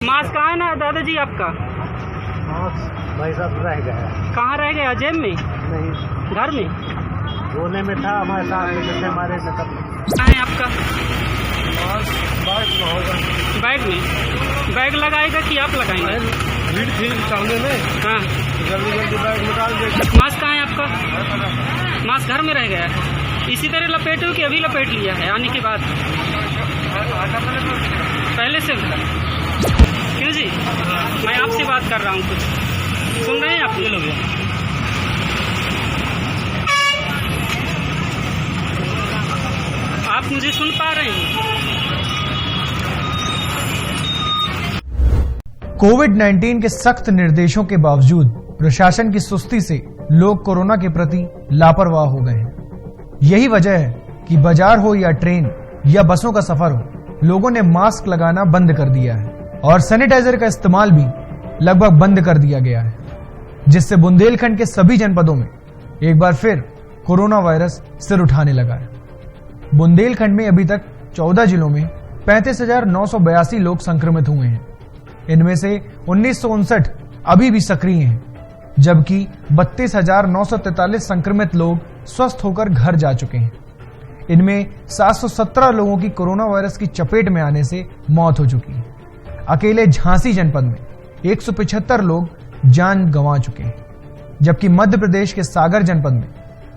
Mask कहाँ है ना दादाजी आपका? भाई साहब रह गया। कहाँ रह गया? जेब में? नहीं, घर में? रोने में था हमारे साथ में हमारे से तब। कहाँ है आपका? बैग में होगा। बैग में? बैग लगाएगा कि आप लगाएंगे? भीड़ थी सामने में। हाँ, जल्दी जल्दी बैग निकाल दे। मास्क कहाँ है आपका? मास्क घर में रह गया है। इसी तरह लपेटे हो कि अभी लपेट लिया है आने के बाद? पहले से? क्यों जी? मैं आपसे बात कर रहा हूँ, कुछ सुन रहे हैं आप? ये लोग आप मुझे सुन पा रहे हैं? कोविड-19 के सख्त निर्देशों के बावजूद प्रशासन की सुस्ती से लोग कोरोना के प्रति लापरवाह हो गए हैं। यही वजह है कि बाजार हो या ट्रेन या बसों का सफर हो, लोगों ने मास्क लगाना बंद कर दिया है और सैनिटाइजर का इस्तेमाल भी लगभग बंद कर दिया गया है, जिससे बुंदेलखंड के सभी जनपदों में एक बार फिर कोरोना वायरस सिर उठाने लगा है। बुंदेलखंड में अभी तक 14 जिलों में 35,982 लोग संक्रमित हुए हैं। इनमें से 1959 अभी भी सक्रिय हैं, जबकि 32,943 संक्रमित लोग स्वस्थ होकर घर जा चुके हैं। इनमें 717 लोगों की कोरोना वायरस की चपेट में आने से मौत हो चुकी है। अकेले झांसी जनपद में 175 लोग जान गंवा चुके हैं, जबकि मध्य प्रदेश के सागर जनपद में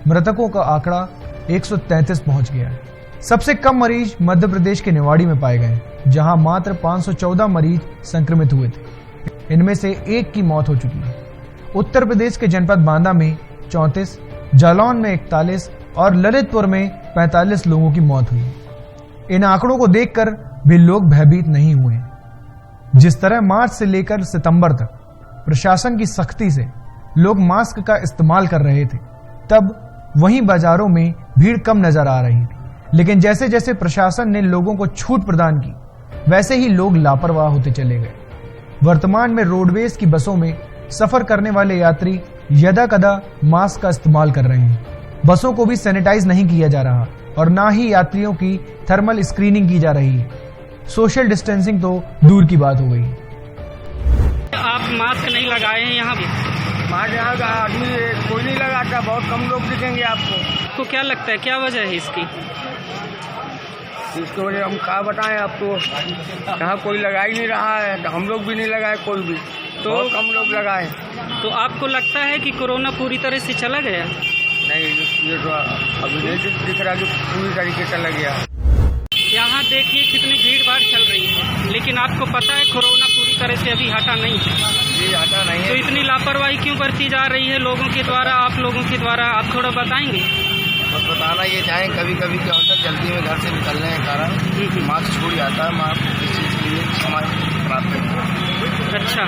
मृतकों का आंकड़ा 133 पहुंच गया है। सबसे कम मरीज मध्य प्रदेश के निवाड़ी में पाए गए, जहां मात्र 514 मरीज संक्रमित हुए थे। इनमें से एक की मौत हो चुकी है। उत्तर प्रदेश के जनपद बांदा में 34, जालौन में 41 और ललितपुर में 45 लोगों की मौत हुई। इन आंकड़ों को देखकर भी लोग भयभीत नहीं हुए। जिस तरह मार्च से लेकर सितंबर तक प्रशासन की सख्ती से लोग मास्क का इस्तेमाल कर रहे थे, तब वहीं बाजारों में भीड़ कम नजर आ रही थी। लेकिन जैसे जैसे प्रशासन ने लोगों को छूट प्रदान की, वैसे ही लोग लापरवाह होते चले गए। वर्तमान में रोडवेज की बसों में सफर करने वाले यात्री यदाकदा मास्क का इस्तेमाल कर रहे हैं। बसों को भी सैनिटाइज नहीं किया जा रहा और ना ही यात्रियों की थर्मल स्क्रीनिंग की जा रही है। सोशल डिस्टेंसिंग तो दूर की बात हो गई है। आप मास्क नहीं लगाए हैं यहाँ भी? हमारे यहाँ का आदमी कोई नहीं लगाता, बहुत कम लोग दिखेंगे आपको। आपको क्या लगता है, क्या वजह है इसकी? इसके वजह हम क्या बताएं आपको, यहाँ कोई लगा ही नहीं रहा है, तो हम लोग भी नहीं लगाए, कोई भी तो कम लोग लगाए। तो आपको लगता है कि कोरोना पूरी तरह से चला गया? नहीं, ये तो अभी नहीं दिख रहा कि पूरी तरीके से लग गया। यहाँ देखिए कितनी भीड़ भाड़ चल रही है, लेकिन आपको पता है कोरोना पूरी तरह से अभी हटा नहीं है। जी हटा नहीं है। तो इतनी लापरवाही क्यों बरती जा रही है लोगों के द्वारा, आप लोगों के द्वारा? आप थोड़ा बताएंगे? बस बताना ये चाहें, कभी कभी क्या होता है, जल्दी में घर से निकलने के कारण मास्क छूट जाता है। मास्क इस चीज़ के लिए समाज प्राप्त है। अच्छा,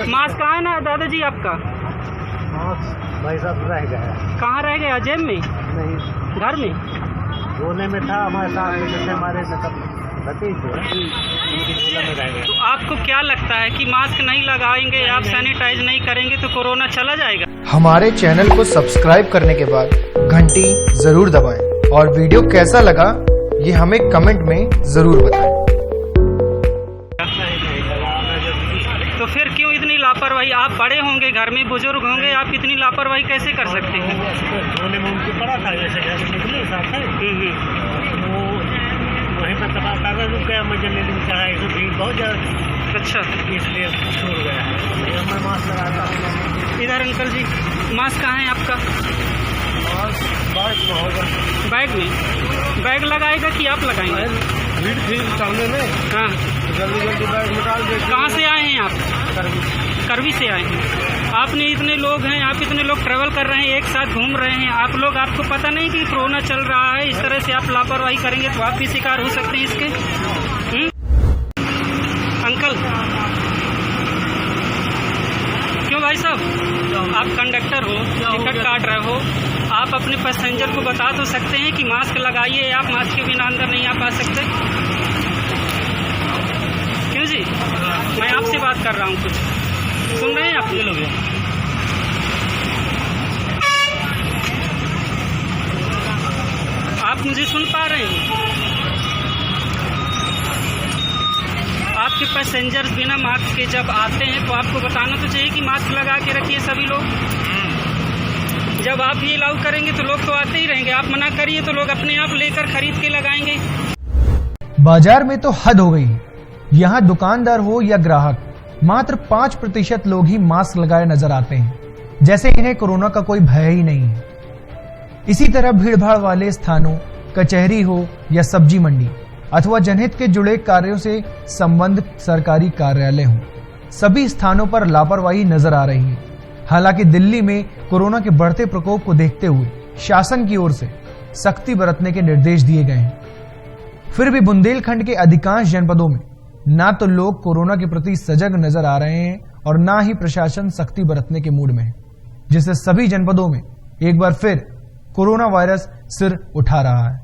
मास्क कहाँ है ना दादाजी आपका? भाई साहब रह गया। कहाँ रह गया? जेब में? नहीं, घर में? रोने में था हमारे साथ में हमारे से तब। तो आपको क्या लगता है कि मास्क नहीं लगाएंगे, आप सैनिटाइज नहीं करेंगे तो कोरोना चला जाएगा? हमारे चैनल को सब्सक्राइब करने के बाद घंटी जरूर दबाएं और वीडियो कैसा लगा ये हमें कमेंट में जरूर बताएं। तो फिर क्यों इतनी लापरवाही? आप बड़े होंगे, घर में बुजुर्ग होंगे, आप इतनी लापरवाही कैसे कर सकते हैं? रोने में उनकी पड़ा था, जैसे घर में निकले साथ है वो वहीं पर तबाह कर रुक गया। मुझे लेने में चढ़ा तो भीड़ बहुत ज़्यादा। अच्छा, इसलिए छूट गया। मैं मास्क लगाता हूँ। इधर अंकल जी, मास्क कहाँ है आपका? मास्क बैग में होगा। बैग में? बैग लगाएगा कि आप लगाएंगे? भीड़ थी सामने में। हाँ, जल्दी जल्दी बैग निकाल दे। कहाँ से आए हैं आप? करवी से आए हैं। आपने इतने लोग हैं, आप इतने लोग ट्रेवल कर रहे हैं, एक साथ घूम रहे हैं आप लोग, आपको पता नहीं कि कोरोना चल रहा है? इस तरह से आप लापरवाही करेंगे तो आप भी शिकार हो सकते हैं इसके। अंकल क्यों भाई साहब, आप कंडक्टर हो, टिकट काट रहे हो, आप अपने पैसेंजर को बता तो सकते हैं कि मास्क लगाइए, आप मास्क के बिना अंदर नहीं आ पा सकते? क्यों जी? मैं आपसे बात कर रहा हूँ, कुछ सुन रहे हैं आप? ये लोग आप मुझे सुन पा रहे हैं? आप आपके पैसेंजर्स बिना मास्क के जब आते हैं तो आपको बताना तो चाहिए कि मास्क लगा के रखिए सभी लोग। जब आप ये अलाउ करेंगे तो लोग तो आते ही रहेंगे, आप मना करिए तो लोग अपने आप लेकर खरीद के लगाएंगे। बाजार में तो हद हो गई है। यहाँ दुकानदार हो या ग्राहक, मात्र 5% लोग ही मास्क लगाए नजर आते हैं, जैसे इन्हें कोरोना का कोई भय ही नहीं है। इसी तरह भीड़भाड़ वाले स्थानों, कचहरी हो या सब्जी मंडी अथवा जनहित के जुड़े कार्यों से संबंधित सरकारी कार्यालय हो, सभी स्थानों पर लापरवाही नजर आ रही है। हालांकि दिल्ली में कोरोना के बढ़ते प्रकोप को देखते हुए शासन की ओर से सख्ती बरतने के निर्देश दिए गए हैं। फिर भी बुंदेलखंड के अधिकांश जनपदों में ना तो लोग कोरोना के प्रति सजग नजर आ रहे हैं और ना ही प्रशासन सख्ती बरतने के मूड में है, जिससे सभी जनपदों में एक बार फिर कोरोना वायरस सिर उठा रहा है।